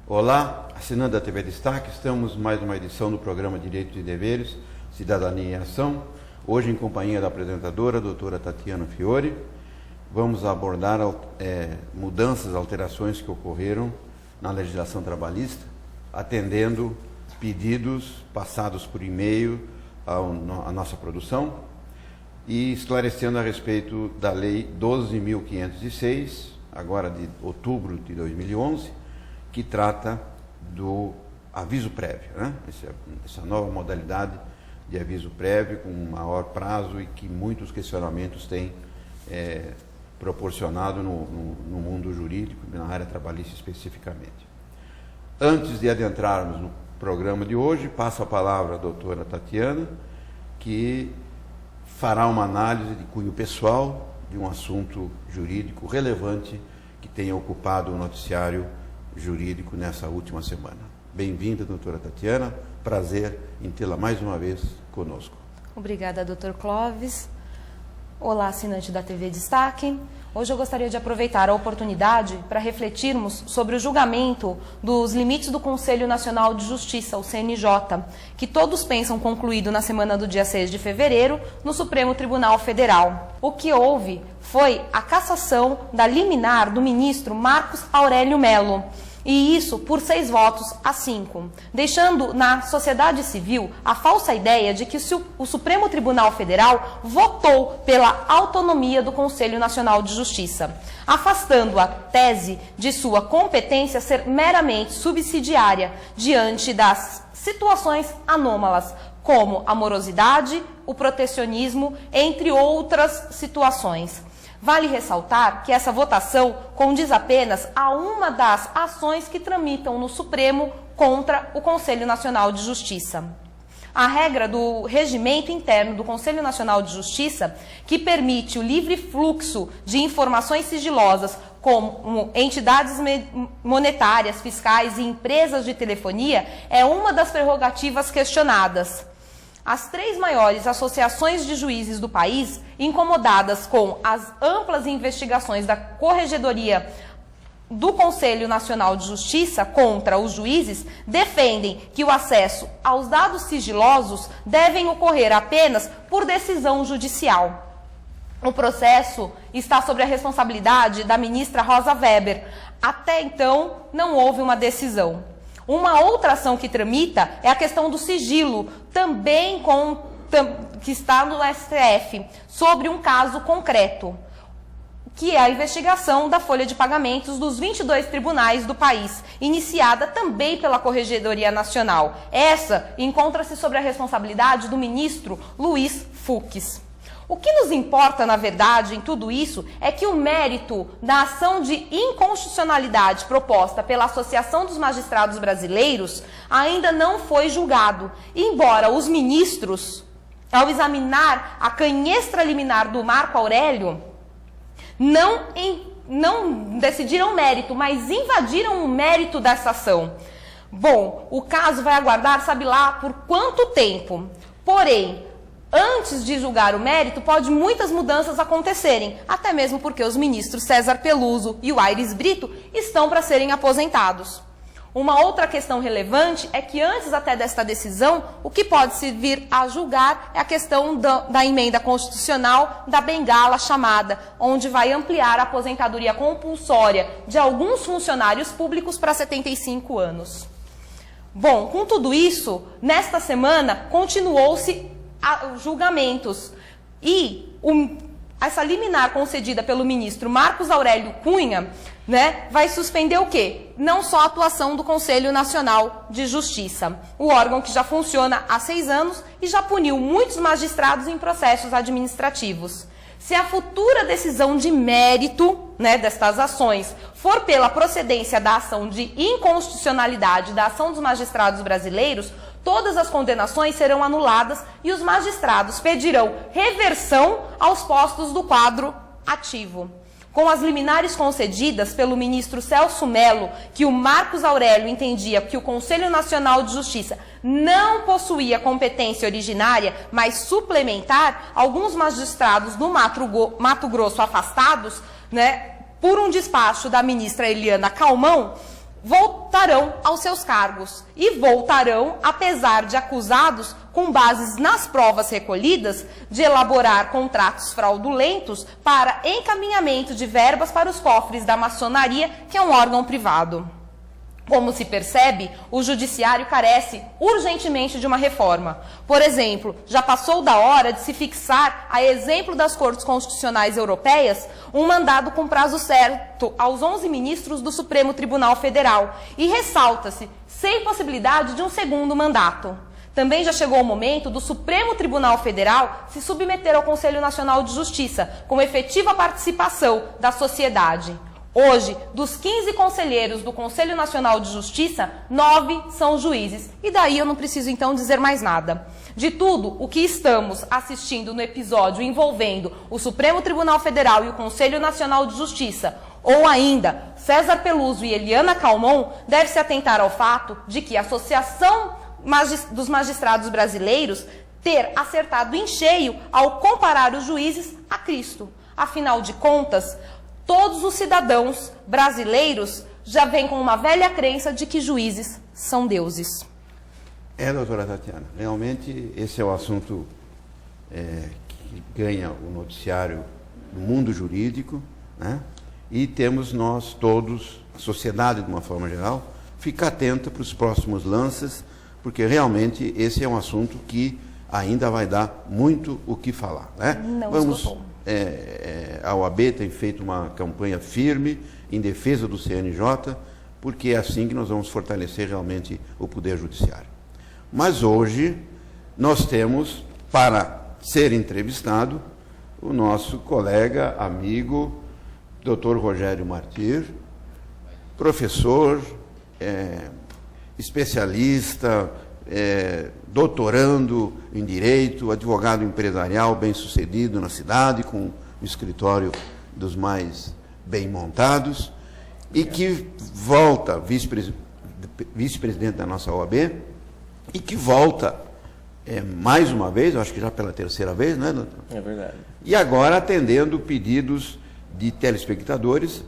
Olá, assinante da TV Destaque, estamos em mais uma edição do programa Direitos e Deveres, Cidadania em Ação, hoje em companhia da apresentadora, doutora Tatiana Fiore. Vamos abordar mudanças, alterações que ocorreram na legislação trabalhista, atendendo pedidos passados por e-mail à nossa produção e esclarecendo a respeito da Lei 12.506, agora de outubro de 2011, que trata do aviso prévio, né? Essa nova modalidade de aviso prévio com maior prazo e que muitos questionamentos têm proporcionado no mundo jurídico, na área trabalhista especificamente. Antes de adentrarmos no programa de hoje, passo a palavra à doutora Tatiana, que fará uma análise de cunho pessoal de um assunto jurídico relevante que tenha ocupado o noticiário jurídico nessa última semana. Bem-vinda, doutora Tatiana. Prazer em tê-la mais uma vez conosco. Obrigada, doutor Clóvis. Olá, assinante da TV Destaque. Hoje eu gostaria de aproveitar a oportunidade para refletirmos sobre o julgamento dos limites do Conselho Nacional de Justiça, o CNJ, que todos pensam concluído na semana do dia 6 de fevereiro no Supremo Tribunal Federal. O que houve foi a cassação da liminar do ministro Marcos Aurélio Mello, e isso por 6-5, deixando na sociedade civil a falsa ideia de que o Supremo Tribunal Federal votou pela autonomia do Conselho Nacional de Justiça, afastando a tese de sua competência ser meramente subsidiária diante das situações anômalas, como a morosidade, o protecionismo, entre outras situações. Vale ressaltar que essa votação condiz apenas a uma das ações que tramitam no Supremo contra o Conselho Nacional de Justiça. A regra do regimento interno do Conselho Nacional de Justiça, que permite o livre fluxo de informações sigilosas como entidades monetárias, fiscais e empresas de telefonia, é uma das prerrogativas questionadas. As 3 maiores associações de juízes do país, incomodadas com as amplas investigações da Corregedoria do Conselho Nacional de Justiça contra os juízes, defendem que o acesso aos dados sigilosos devem ocorrer apenas por decisão judicial. O processo está sob a responsabilidade da ministra Rosa Weber. Até então, não houve uma decisão. Uma outra ação que tramita é a questão do sigilo, também que está no STF, sobre um caso concreto, que é a investigação da folha de pagamentos dos 22 tribunais do país, iniciada também pela Corregedoria Nacional. Essa encontra-se sob a responsabilidade do ministro Luiz Fux. O que nos importa, na verdade, em tudo isso, é que o mérito da ação de inconstitucionalidade proposta pela Associação dos Magistrados Brasileiros ainda não foi julgado, embora os ministros, ao examinar a canhestra liminar do Marco Aurélio, não decidiram o mérito, mas invadiram o mérito dessa ação. Bom, o caso vai aguardar sabe lá por quanto tempo, porém, antes de julgar o mérito, pode muitas mudanças acontecerem, até mesmo porque os ministros César Peluso e o Aires Brito estão para serem aposentados. Uma outra questão relevante é que antes até desta decisão, o que pode se vir a julgar é a questão da emenda constitucional da bengala chamada, onde vai ampliar a aposentadoria compulsória de alguns funcionários públicos para 75 anos. Bom, com tudo isso, nesta semana continuou-se julgamentos e essa liminar concedida pelo ministro Marcos Aurélio Cunha, vai suspender o quê? Não só a atuação do Conselho Nacional de Justiça, o órgão que já funciona há 6 anos e já puniu muitos magistrados em processos administrativos. Se a futura decisão de mérito destas ações for pela procedência da ação de inconstitucionalidade da ação dos magistrados brasileiros, todas as condenações serão anuladas e os magistrados pedirão reversão aos postos do quadro ativo. Com as liminares concedidas pelo ministro Celso Mello, que o Marcos Aurélio entendia que o Conselho Nacional de Justiça não possuía competência originária, mas suplementar, alguns magistrados do Mato Grosso afastados, por um despacho da ministra Eliana Calmon, voltarão aos seus cargos e voltarão, apesar de acusados, com bases nas provas recolhidas, de elaborar contratos fraudulentos para encaminhamento de verbas para os cofres da maçonaria, que é um órgão privado. Como se percebe, o judiciário carece urgentemente de uma reforma. Por exemplo, já passou da hora de se fixar, a exemplo das Cortes Constitucionais Europeias, um mandado com prazo certo aos 11 ministros do Supremo Tribunal Federal e ressalta-se, sem possibilidade de um segundo mandato. Também já chegou o momento do Supremo Tribunal Federal se submeter ao Conselho Nacional de Justiça, com efetiva participação da sociedade. Hoje, dos 15 conselheiros do Conselho Nacional de Justiça, 9 são juízes. E daí eu não preciso então dizer mais nada. De tudo o que estamos assistindo no episódio envolvendo o Supremo Tribunal Federal e o Conselho Nacional de Justiça, ou ainda César Peluso e Eliana Calmon, deve-se atentar ao fato de que a Associação dos Magistrados Brasileiros ter acertado em cheio ao comparar os juízes a Cristo. Afinal de contas, todos os cidadãos brasileiros já vêm com uma velha crença de que juízes são deuses. Doutora Tatiana, realmente esse é o assunto que ganha o noticiário no mundo jurídico, né? E temos nós todos, a sociedade de uma forma geral, ficar atenta para os próximos lances, porque realmente esse é um assunto que ainda vai dar muito o que falar, né? A OAB tem feito uma campanha firme em defesa do CNJ, porque é assim que nós vamos fortalecer realmente o Poder Judiciário. Mas hoje nós temos, para ser entrevistado, o nosso colega, amigo, Dr. Rogério Martir, professor, especialista, doutorando em Direito, advogado empresarial bem-sucedido na cidade, com um escritório dos mais bem montados, e que volta, vice-presidente da nossa OAB, e que volta mais uma vez, eu acho que já pela terceira vez, né, doutor? É verdade. E agora atendendo pedidos de telespectadores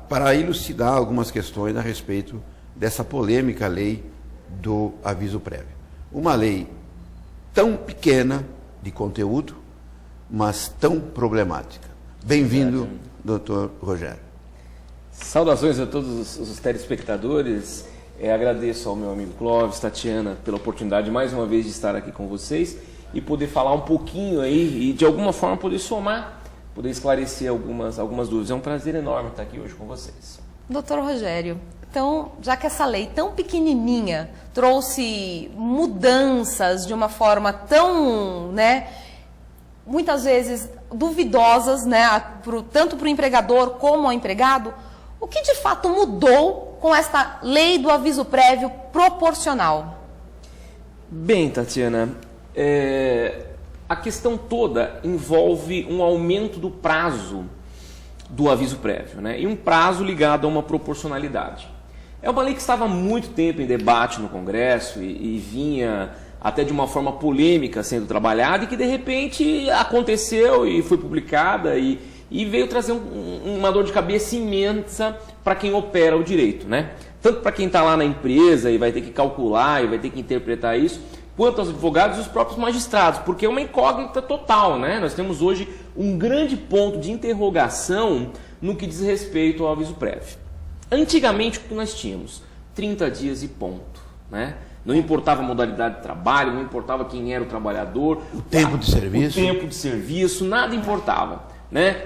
para elucidar algumas questões a respeito dessa polêmica lei do aviso prévio. Uma lei tão pequena de conteúdo, mas tão problemática. Bem-vindo, doutor Rogério. Saudações a todos os telespectadores. Agradeço ao meu amigo Clóvis, Tatiana, pela oportunidade mais uma vez de estar aqui com vocês e poder falar um pouquinho aí e de alguma forma poder somar, poder esclarecer algumas dúvidas. É um prazer enorme estar aqui hoje com vocês. Doutor Rogério, então, já que essa lei tão pequenininha trouxe mudanças de uma forma tão, muitas vezes duvidosas, tanto para o empregador como ao empregado, o que de fato mudou com esta lei do aviso prévio proporcional? Bem, Tatiana, a questão toda envolve um aumento do prazo do aviso prévio, e um prazo ligado a uma proporcionalidade. É uma lei que estava há muito tempo em debate no Congresso e vinha até de uma forma polêmica sendo trabalhada e que de repente aconteceu e foi publicada e veio trazer uma dor de cabeça imensa para quem opera o direito, Tanto para quem está lá na empresa e vai ter que calcular e vai ter que interpretar isso, quanto aos advogados e os próprios magistrados, porque é uma incógnita total, Nós temos hoje um grande ponto de interrogação no que diz respeito ao aviso prévio. Antigamente, o que nós tínhamos? 30 dias e ponto, Não importava a modalidade de trabalho, não importava quem era o trabalhador. O tempo de serviço. O tempo de serviço, nada importava,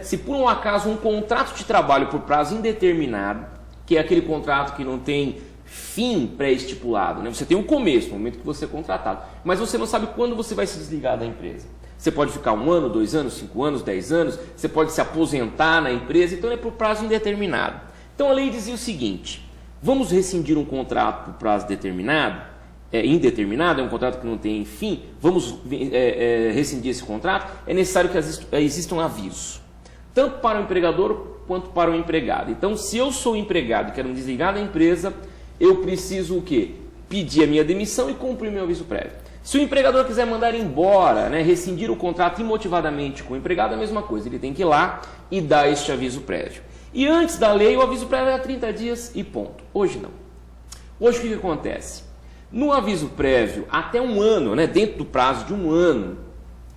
Se por um acaso um contrato de trabalho por prazo indeterminado, que é aquele contrato que não tem fim pré-estipulado, Você tem um começo, no momento que você é contratado, mas você não sabe quando você vai se desligar da empresa. Você pode ficar 1 ano, 2 anos, 5 anos, 10 anos, você pode se aposentar na empresa, então é por prazo indeterminado. Então a lei dizia o seguinte: vamos rescindir um contrato por prazo indeterminado, é um contrato que não tem fim, vamos rescindir esse contrato, é necessário que exista um aviso, tanto para o empregador quanto para o empregado. Então, se eu sou empregado e quero me desligar da empresa, eu preciso o quê? Pedir a minha demissão e cumprir meu aviso prévio. Se o empregador quiser mandar embora, rescindir o contrato imotivadamente com o empregado, é a mesma coisa, ele tem que ir lá e dar este aviso prévio. E antes da lei, o aviso prévio era 30 dias e ponto. Hoje não. Hoje o que acontece? No aviso prévio, até um ano, né, dentro do prazo de um ano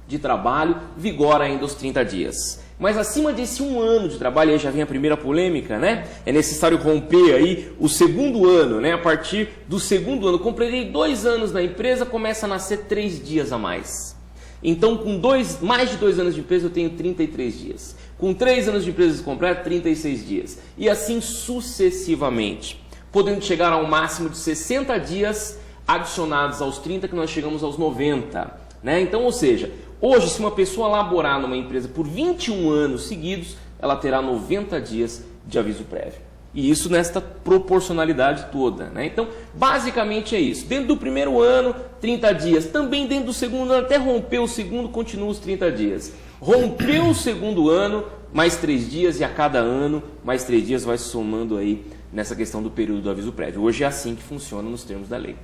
de trabalho, vigora ainda os 30 dias. Mas acima desse um ano de trabalho, aí já vem a primeira polêmica, né? É necessário romper aí o segundo ano, né? A partir do segundo ano, completei 2 anos na empresa, começa a nascer 3 dias a mais. Então, com mais de 2 anos de empresa, eu tenho 33 dias. Com 3 anos de empresa completa, 36 dias. E assim sucessivamente, podendo chegar ao máximo de 60 dias adicionados aos 30, que nós chegamos aos 90. Né? Então, ou seja, hoje, se uma pessoa laborar numa empresa por 21 anos seguidos, ela terá 90 dias de aviso prévio. E isso nesta proporcionalidade toda. Né? Então, basicamente é isso. Dentro do primeiro ano, 30 dias. Também dentro do segundo ano, até romper o segundo, continua os 30 dias. Rompeu o segundo ano, mais 3 dias, e a cada ano, mais 3 dias vai se somando aí nessa questão do período do aviso prévio. Hoje é assim que funciona nos termos da lei.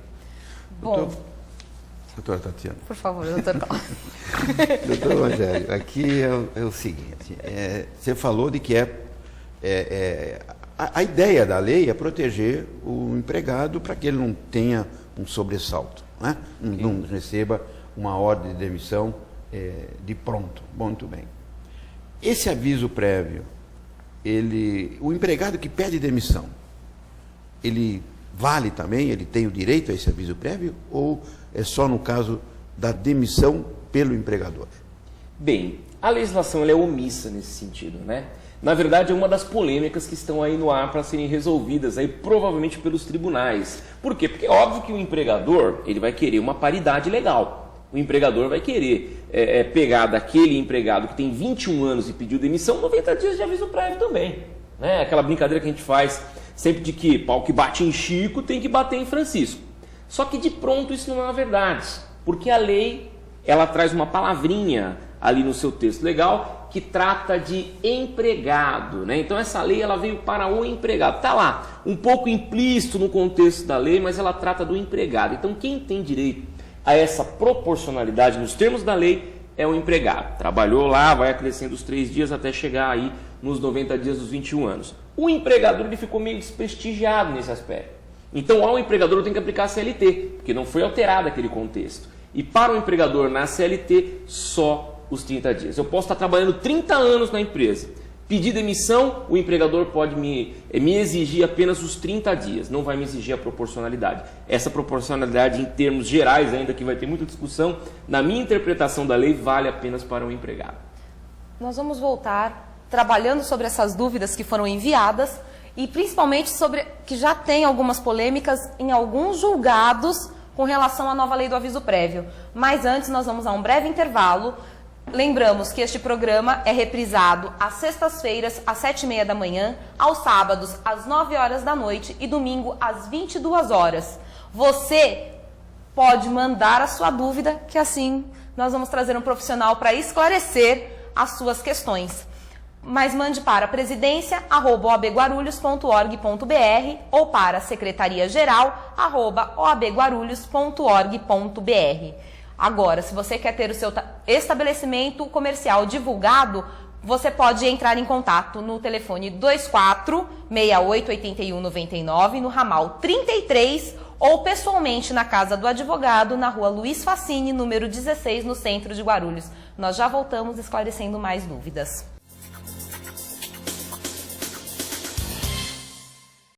Bom, doutora Tatiana. por favor, doutor Cláudio. Doutor Rogério, aqui é o seguinte, você falou de que a ideia da lei é proteger o empregado para que ele não tenha um sobressalto, né? Não receba uma ordem de demissão de pronto. Bom, muito bem. Esse aviso prévio, o empregado que pede demissão, ele vale também, ele tem o direito a esse aviso prévio, ou é só no caso da demissão pelo empregador? Bem, a legislação ela é omissa nesse sentido, né? Na verdade, é uma das polêmicas que estão aí no ar para serem resolvidas, aí, provavelmente pelos tribunais. Por quê? Porque é óbvio que o empregador ele vai querer uma paridade legal. O empregador vai querer pegar daquele empregado que tem 21 anos e pediu demissão, 90 dias de aviso prévio também. Né? Aquela brincadeira que a gente faz sempre de que pau que bate em Chico tem que bater em Francisco. Só que de pronto isso não é uma verdade, porque a lei ela traz uma palavrinha ali no seu texto legal que trata de empregado, né? Então essa lei ela veio para o empregado, está lá, um pouco implícito no contexto da lei, mas ela trata do empregado. Então quem tem direito a essa proporcionalidade nos termos da lei é o empregado. Trabalhou lá, vai acrescendo os 3 dias até chegar aí nos 90 dias dos 21 anos. O empregador ele ficou meio desprestigiado nesse aspecto. Então, ao empregador tem que aplicar a CLT, porque não foi alterado aquele contexto. E para o empregador na CLT, só os 30 dias. Eu posso estar trabalhando 30 anos na empresa. Pedir demissão, o empregador pode me exigir apenas os 30 dias, não vai me exigir a proporcionalidade. Essa proporcionalidade, em termos gerais, ainda que vai ter muita discussão, na minha interpretação da lei, vale apenas para o empregado. Nós vamos voltar trabalhando sobre essas dúvidas que foram enviadas e principalmente sobre que já tem algumas polêmicas em alguns julgados com relação à nova lei do aviso prévio. Mas antes nós vamos a um breve intervalo. Lembramos que este programa é reprisado às sextas-feiras às 7h30 da manhã, aos sábados às 9 horas da noite e domingo às 22 horas. Você pode mandar a sua dúvida, que assim nós vamos trazer um profissional para esclarecer as suas questões. Mas mande para presidência@oabguarulhos.org.br ou para secretariageral@oabguarulhos.org.br. Agora, se você quer ter o seu estabelecimento comercial divulgado, você pode entrar em contato no telefone 24 68 81 99 no ramal 33 ou pessoalmente na Casa do Advogado, na rua Luiz Facini, número 16, no centro de Guarulhos. Nós já voltamos esclarecendo mais dúvidas.